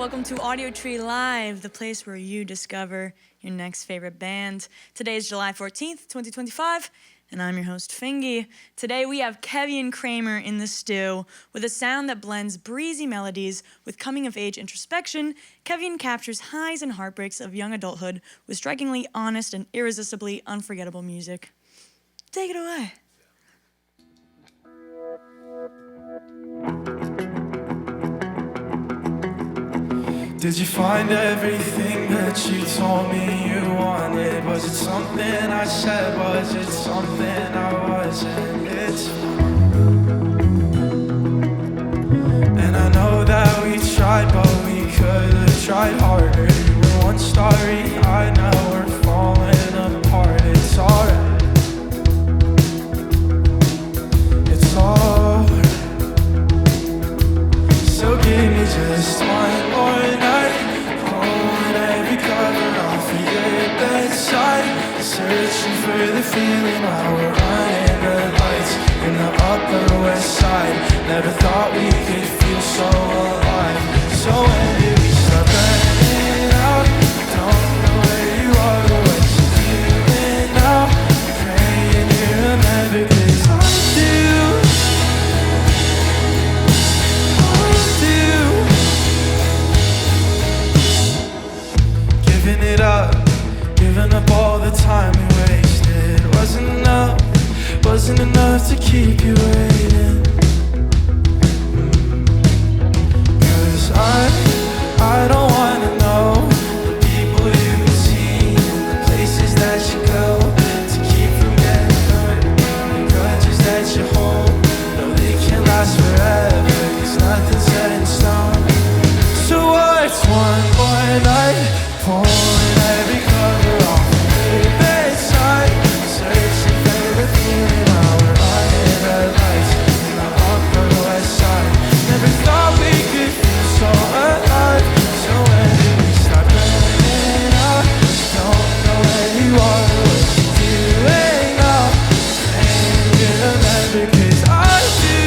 welcome to Audiotree Live, the place where you discover your next favorite band. Today is July 14th, 2025, and I'm your host, FINGY. Today we have Kevian Kraemer in the stew. With a sound that blends breezy melodies with coming-of-age introspection, Kevian captures highs and heartbreaks of young adulthood with strikingly honest and irresistibly unforgettable music. Take it away. Did you find everything that you told me you wanted? Was it something I said? Was it something I wasn't? It's and I know that we tried, but we could have tried harder. We're one starry eyed, now we're falling apart. It's alright. It's alright. So give me just one more night, pulling every cover off of your bedside, searching for the feeling while we're running the lights in the Upper West Side. Never thought we could feel so alive. So when did we start burning out? Don't know where you are or what you're doing now. Praying you remember, 'cause I do. Giving up all the time we wasted. Wasn't enough to keep you waiting. 'Cause I don't wanna know the people you've seen and the places that you go to keep from getting hurt. The grudges that you hold, no, they can't last forever, 'cause nothing's set in stone. So what's one more night, pulling every cover off the bedside, searching for the feeling while we're running red lights in the Upper West Side. Never thought we could feel so alive. So when did we start burning out? Don't know where you are or what you're doing now. And you remember, 'cause I do.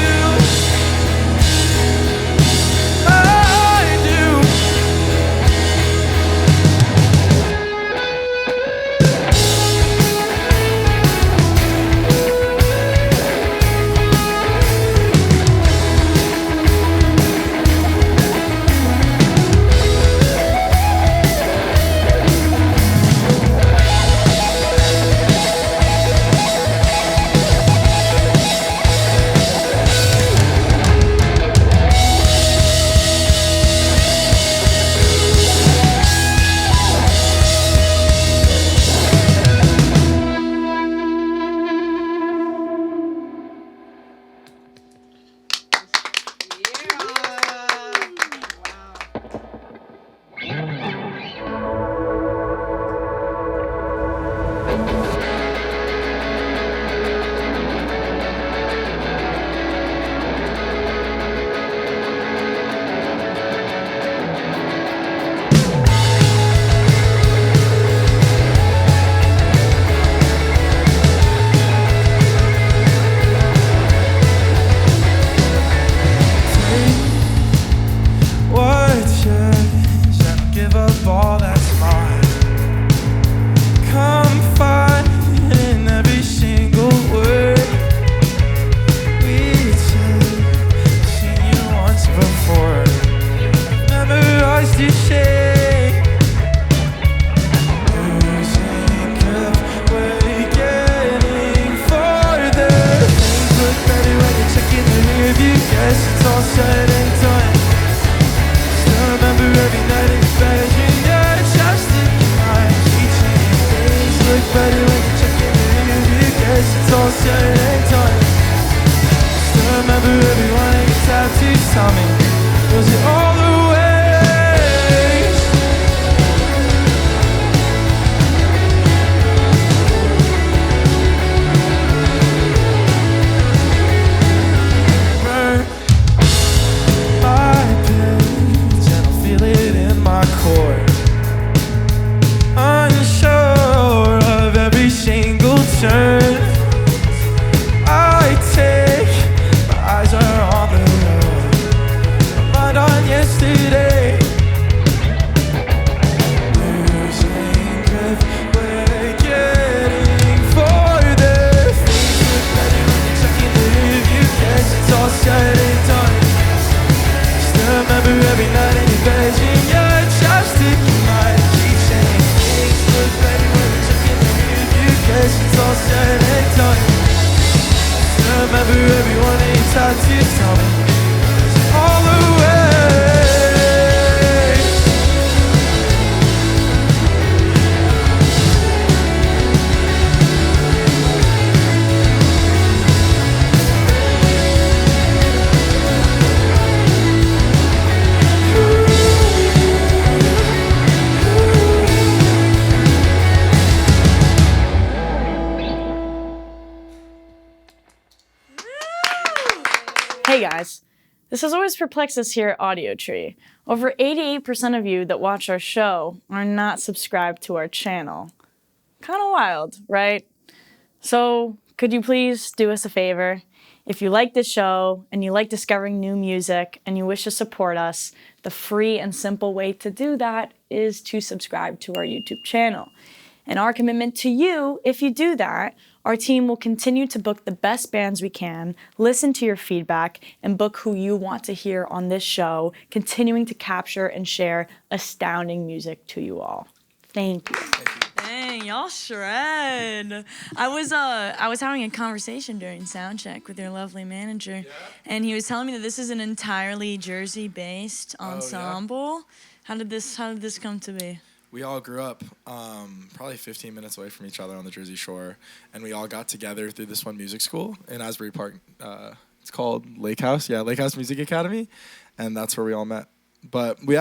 everyone ain't tattoos, tell me all the way. Hey guys, this has always perplexed us here at Audiotree. Over 88% of you that watch our show are not subscribed to our channel. Kind of wild, right? So, could you please do us a favor? If you like this show and you like discovering new music and you wish to support us, the free and simple way to do that is to subscribe to our YouTube channel. And our commitment to you, if you do that, our team will continue to book the best bands we can, listen to your feedback, and book who you want to hear on this show, continuing to capture and share astounding music to you all. Thank you. Dang, y'all shred. I was having a conversation during soundcheck with your lovely manager, and he was telling me that this is an entirely Jersey-based ensemble. How did this come to be? We all grew up probably 15 minutes away from each other on the Jersey Shore, and we all got together through this one music school in Asbury Park. It's called Lake House. Yeah, Lake House Music Academy, and that's where we all met. But it's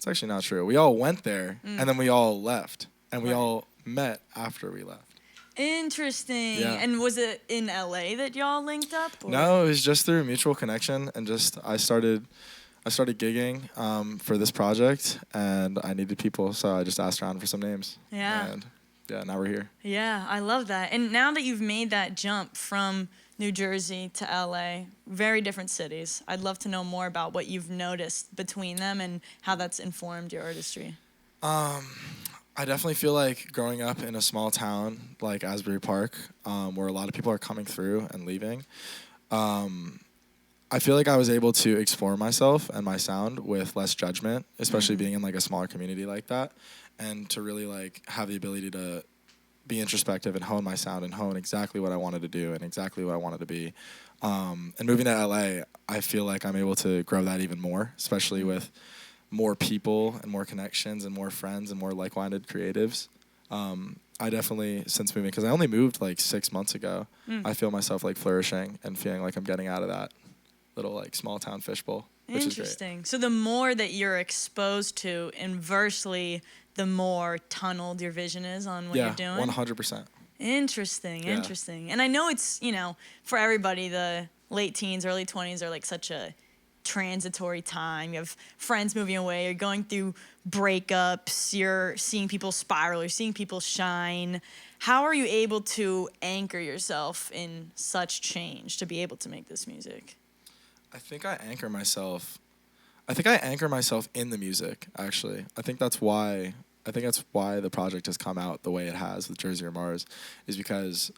actually not true. We all went there, and then we all left, and we all met after we left. Interesting. Yeah. And was it in LA that y'all linked up? Or? No, it was just through a mutual connection, and just I started gigging for this project, and I needed people, so I just asked around for some names. Yeah. And yeah, now we're here. Yeah, I love that. And now that you've made that jump from New Jersey to LA, very different cities, I'd love to know more about what you've noticed between them and how that's informed your artistry. I definitely feel like growing up in a small town like Asbury Park, where a lot of people are coming through and leaving, I feel like I was able to explore myself and my sound with less judgment, especially being in like a smaller community like that, and to really like have the ability to be introspective and hone my sound and hone exactly what I wanted to do and exactly what I wanted to be. And moving to LA, I feel like I'm able to grow that even more, especially with more people and more connections and more friends and more like-minded creatives. I definitely, since moving, because I only moved like 6 months ago, I feel myself like flourishing and feeling like I'm getting out of that little like small town fishbowl, which is great. Interesting. So the more that you're exposed to, inversely, the more tunneled your vision is on what you're doing? Yeah, 100%. Interesting. And I know it's, for everybody, the late teens, early 20s are like such a transitory time. You have friends moving away, you're going through breakups, you're seeing people spiral, you're seeing people shine. How are you able to anchor yourself in such change to be able to make this music? I think I anchor myself in the music, actually. I think that's why the project has come out the way it has with Jersey or Mars, is because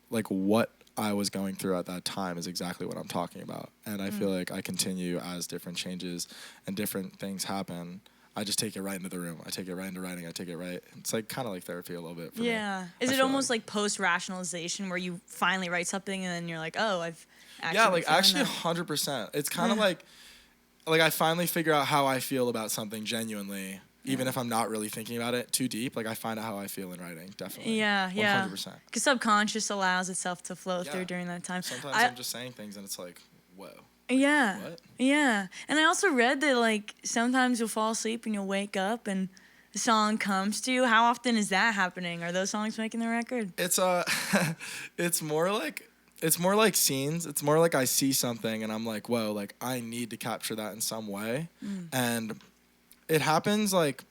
like what I was going through at that time is exactly what I'm talking about. And I feel like I continue as different changes and different things happen. I just take it right into the room. I take it right into writing. I take it right. It's like kind of like therapy a little bit for me. Yeah. Is it almost like post-rationalization where you finally write something and then you're like, oh, I've actually actually 100%. It's kind of like I finally figure out how I feel about something genuinely, even if I'm not really thinking about it too deep. Like I find out how I feel in writing, definitely. Yeah. 100%. Because subconscious allows itself to flow through during that time. Sometimes I'm just saying things and it's like, whoa. Yeah. What? Yeah. And I also read that like sometimes you'll fall asleep and you'll wake up and the song comes to you. How often is that happening? Are those songs making the record? It's it's more like scenes. It's more like I see something and I'm like, whoa, like I need to capture that in some way. And it happens like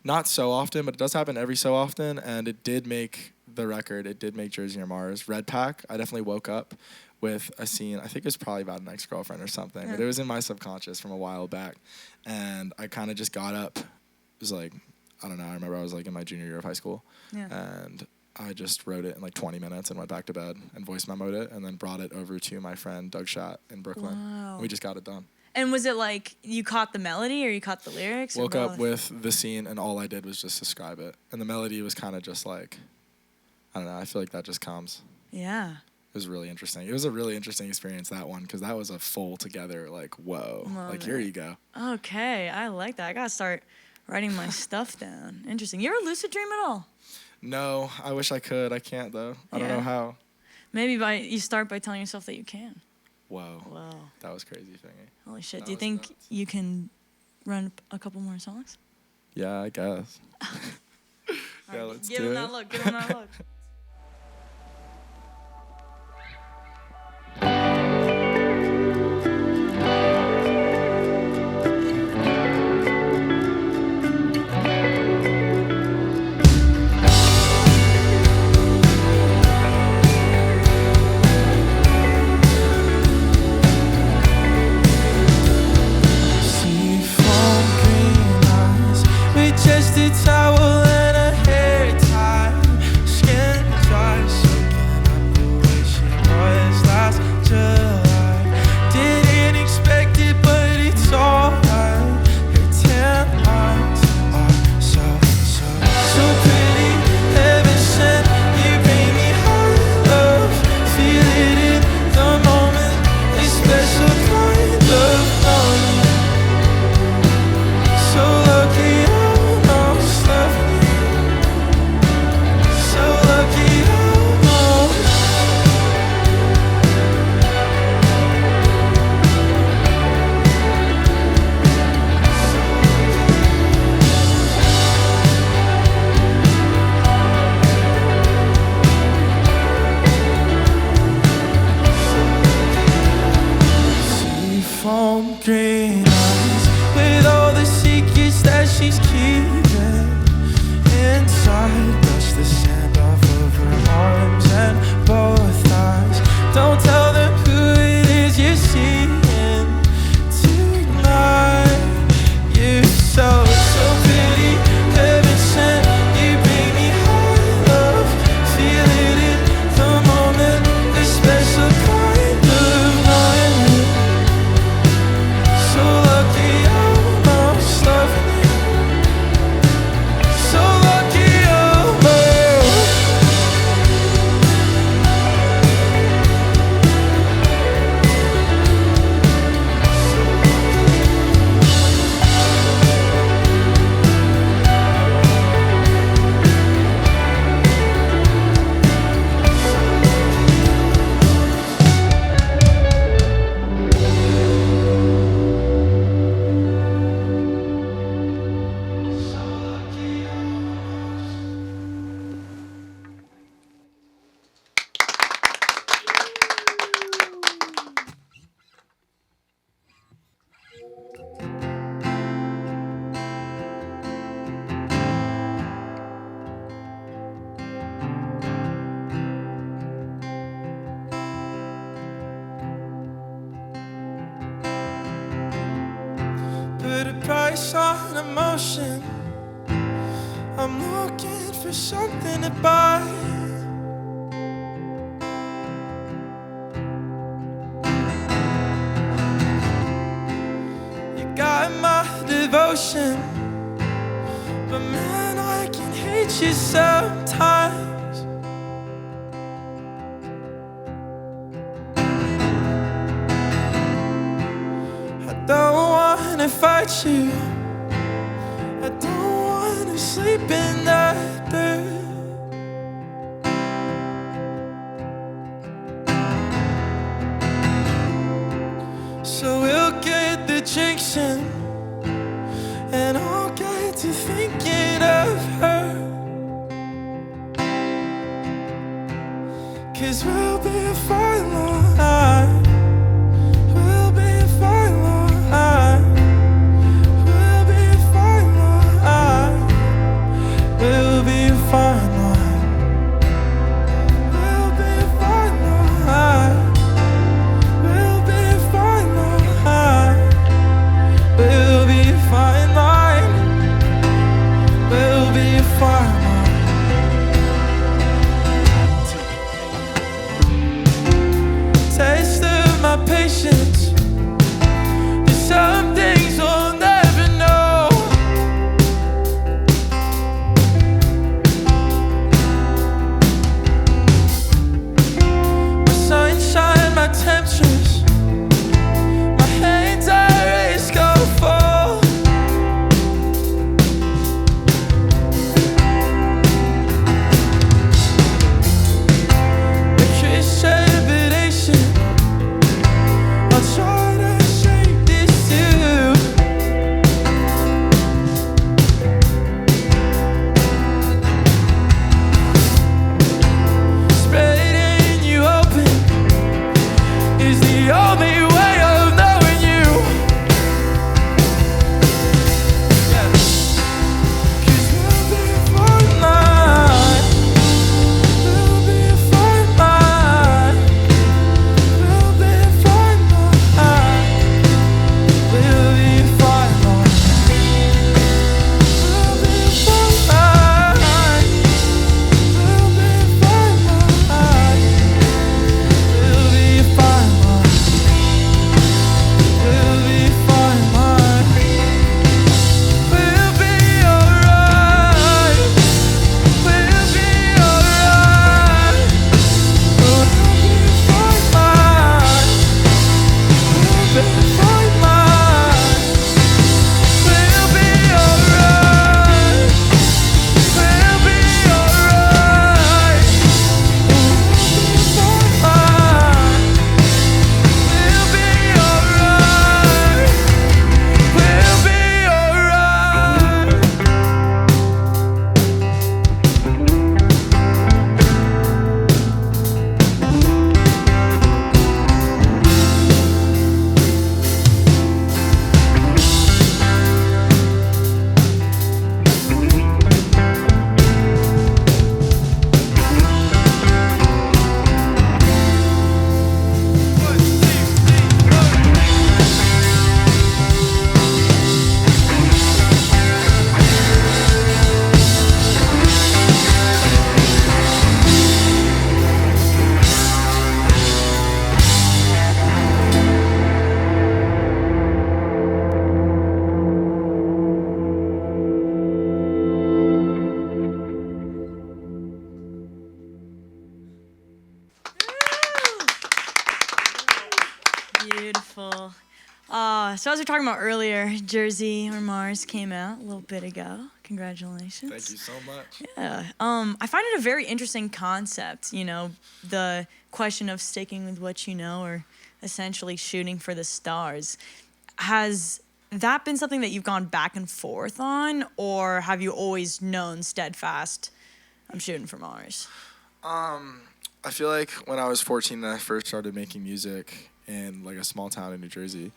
not so often, but it does happen every so often. And it did make the record. It did make Jersey or Mars. Red Pack, I definitely woke up with a scene. I think it was probably about an ex-girlfriend or something, but it was in my subconscious from a while back. And I kind of just got up. It was like, I don't know. I remember I was like in my junior year of high school. Yeah. And I just wrote it in like 20 minutes and went back to bed and voice memoed it and then brought it over to my friend Doug Schatt in Brooklyn. Wow. And we just got it done. And was it like you caught the melody or you caught the lyrics? Woke up with the scene and all I did was just describe it. And the melody was kind of just like, I don't know, I feel like that just comes. Yeah. was really interesting. It was a really interesting experience, that one, because that was a full together, like, whoa. Love here it. you go. Okay, I like that. I gotta start writing my stuff down. Interesting. You ever lucid dream at all? No, I wish I could. I can't, though. I don't Yeah. know how. Maybe you start by telling yourself that you can. Whoa. Whoa. That was crazy, Fingy. Holy shit. That Do you was think nuts. you can run a couple more songs? Yeah, I guess. All right, let's give do him it. that look. Give him that look. Seafoam green eyes with just a towel and a hair tie. Skin dry, soaking up the way she was last July. Didn't expect it, but it's alright. Her tan lines are so pretty. Heaven sent, you bring me high love. Feel it in the moment, a special kind of longing. So lucky almost loving you. So lucky almost. Seafoam green eyes with all the secrets that she's keeping inside. Brush the sand off of her arms and both thighs. Don't tell them who it is you're seeing tonight. You're so pretty. Heaven sent, you bring me high love. Feel it in the moment, a special kind of longing. So lucky almost loving you. So lucky almost. Put a price on emotion. I'm looking for something to buy. You got my devotion, but man, I can hate you sometimes. I don't wanna fight you. I don't wanna sleep in that bed. So we'll get the drinks in, and I'll get to thinking of her. 'Cause we'll be a fine line. We'll be a fine line. We'll Beautiful. So as we were talking about earlier, Jersey or Mars came out a little bit ago. Congratulations. Thank you so much. Yeah. I find it a very interesting concept, the question of sticking with what you know or essentially shooting for the stars. Has that been something that you've gone back and forth on, or have you always known steadfast, I'm shooting for Mars? I feel like when I was 14 and I first started making music in like a small town in New Jersey,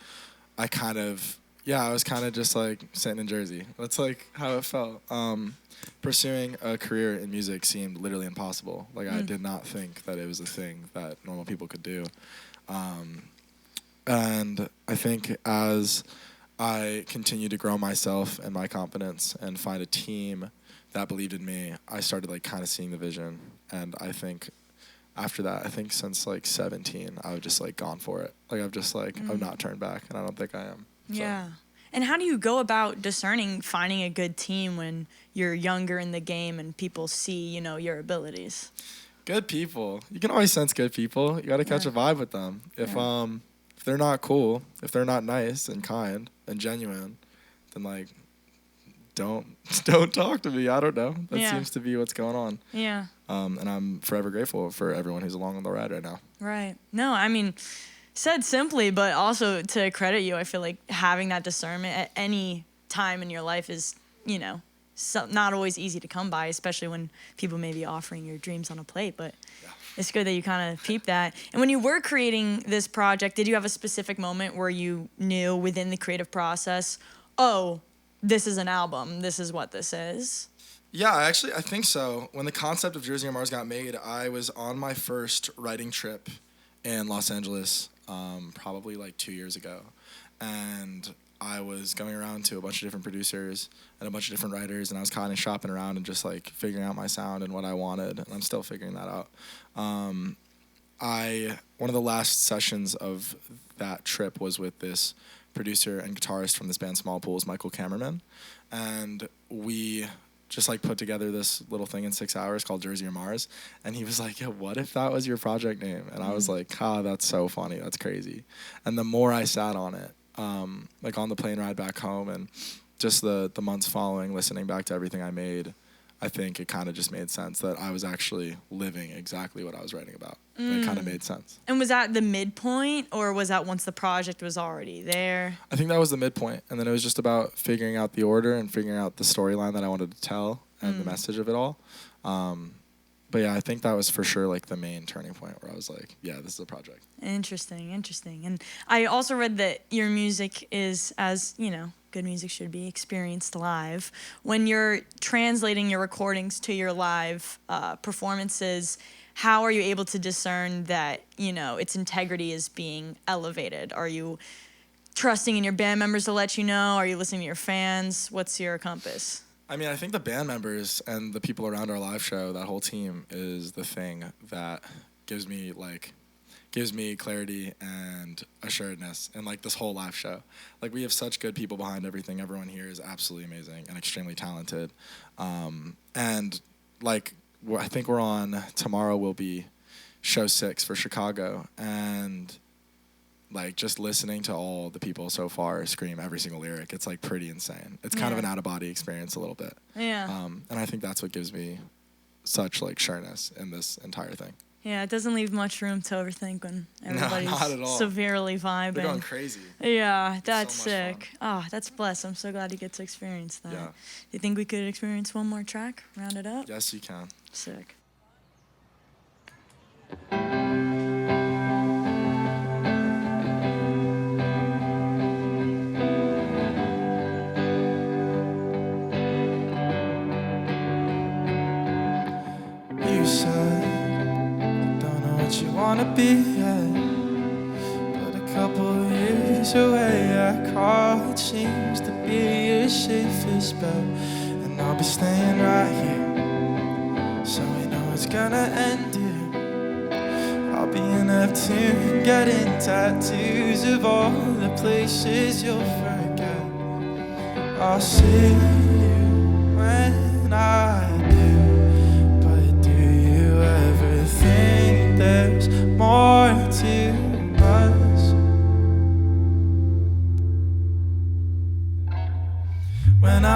I was kind of just like sitting in Jersey. That's like how it felt. Pursuing a career in music seemed literally impossible. Like I did not think that it was a thing that normal people could do. And I think as I continued to grow myself and my confidence and find a team that believed in me, I started like kind of seeing the vision. And I think after that, I think since like 17, I've just like gone for it. Like I've just like, I've not turned back, and I don't think I am. So. Yeah. And how do you go about finding a good team when you're younger in the game and people see, your abilities? Good people. You can always sense good people. You got to catch a vibe with them. If they're not cool, if they're not nice and kind and genuine, then like don't talk to me. I don't know. That seems to be what's going on. Yeah. And I'm forever grateful for everyone who's along on the ride right now. Right. No, I mean, said simply, but also to credit you, I feel like having that discernment at any time in your life is, not always easy to come by, especially when people may be offering your dreams on a plate. But it's good that you kind of peep that. And when you were creating this project, did you have a specific moment where you knew within the creative process, oh, this is an album, this is what this is? Yeah, I think so. When the concept of Jersey or Mars got made, I was on my first writing trip in Los Angeles, probably like 2 years ago. And I was going around to a bunch of different producers and a bunch of different writers, and I was kind of shopping around and just like figuring out my sound and what I wanted, and I'm still figuring that out. One of the last sessions of that trip was with this producer and guitarist from this band Small Pools, Michael Kammerman, and we just like put together this little thing in 6 hours called Jersey or Mars, and he was like, yeah, what if that was your project name? And I was like, that's so funny, that's crazy. And the more I sat on it, like on the plane ride back home and just the months following, listening back to everything I made, I think it kind of just made sense that I was actually living exactly what I was writing about. And it kind of made sense. And was that the midpoint, or was that once the project was already there? I think that was the midpoint, and then it was just about figuring out the order and figuring out the storyline that I wanted to tell and the message of it all. But yeah, I think that was for sure like the main turning point where I was like, yeah, this is a project. Interesting. And I also read that your music is, as good music should be, experienced live. When you're translating your recordings to your live performances, how are you able to discern that, its integrity is being elevated? Are you trusting in your band members to let you know? Are you listening to your fans? What's your compass? I mean, I think the band members and the people around our live show, that whole team, is the thing that gives me clarity and assuredness in like this whole live show. Like we have such good people behind everything. Everyone here is absolutely amazing and extremely talented. And like I think we're on tomorrow will be show 6 for Chicago, and like just listening to all the people so far scream every single lyric, it's like pretty insane. It's kind of an out-of-body experience a little bit. Yeah. And I think that's what gives me such like sureness in this entire thing. Yeah, it doesn't leave much room to overthink when everybody's severely vibing. They're going crazy. Yeah, that's so sick. Oh, that's blessed. I'm so glad you get to experience that. Yeah. Do you think we could experience one more track? Round it up? Yes, you can. Sick. You said, don't know what you wanna be yet, but a couple years away, I call it seems to be your safest bet, and I'll be staying right here, so we know it's gonna end here. I'll be in Neptune, getting tattoos of all the places you'll forget. I'll see you when I do. There's more to us.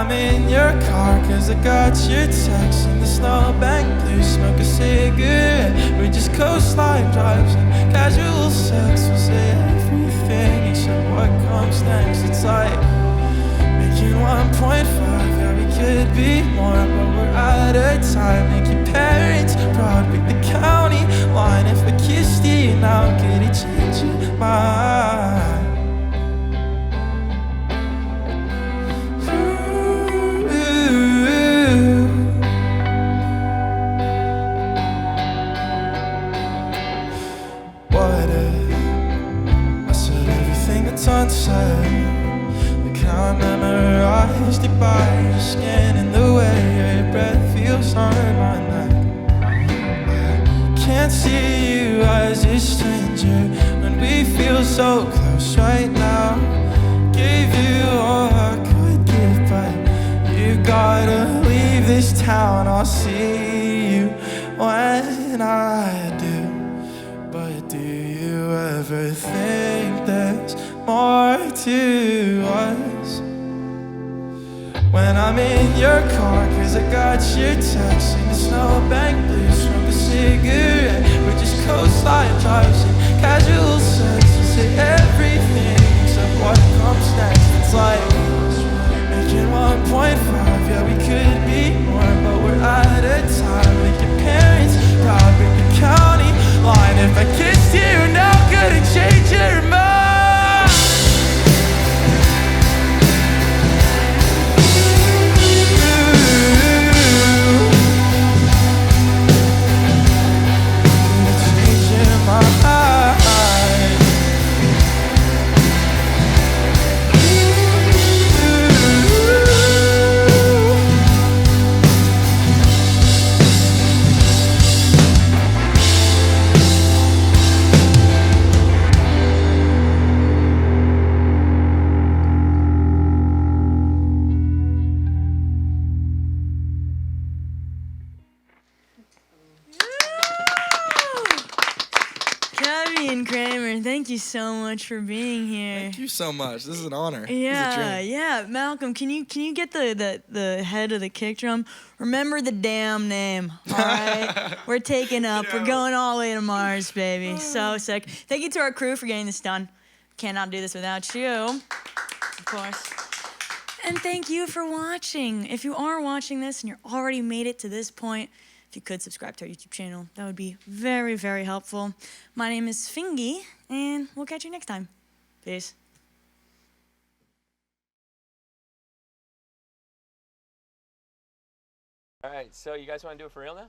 I'm in your car, cause I got your text in the snowbank blue. Smoke a cigarette, we just coastline drives and casual sex. We'll say everything except what comes next. It's like making 1.5, yeah, we could be more, but we're out of time. Make your parents proud, pick the county line. If I kissed you now, could it change your mind? What if I said everything that's unsaid? Like how I memorized it by your skin and the way your breath feels on my neck. I can't see you as a stranger when we feel so close right now. Gave you all I could give, but you gotta leave this town. I'll see you when I do. But do you ever think there's more to us? When I'm in your car, cause I got your text in the snowbank blue. Smoke a cigarette, we're just coastline drives and casual sex. We say everything except what comes next. It's like making 1.5, yeah, we could be more, but we're out of time. Make your parents proud, break the county line. If I kissed you now, could it change your mind? Kevian Kraemer, thank you so much for being here. Thank you so much. This is an honor. This is a Yeah, dream. yeah. Malcolm, can you get the head of the kick drum? Remember the damn name, all right? We're taking up. We're going all the way to Mars, baby. So sick. Thank you to our crew for getting this done. Cannot do this without you, of course. And thank you for watching. If you are watching this and you're already made it to this point, if you could subscribe to our YouTube channel, that would be very, very helpful. My name is FINGY, and we'll catch you next time. Peace. All right, so you guys want to do it for real now?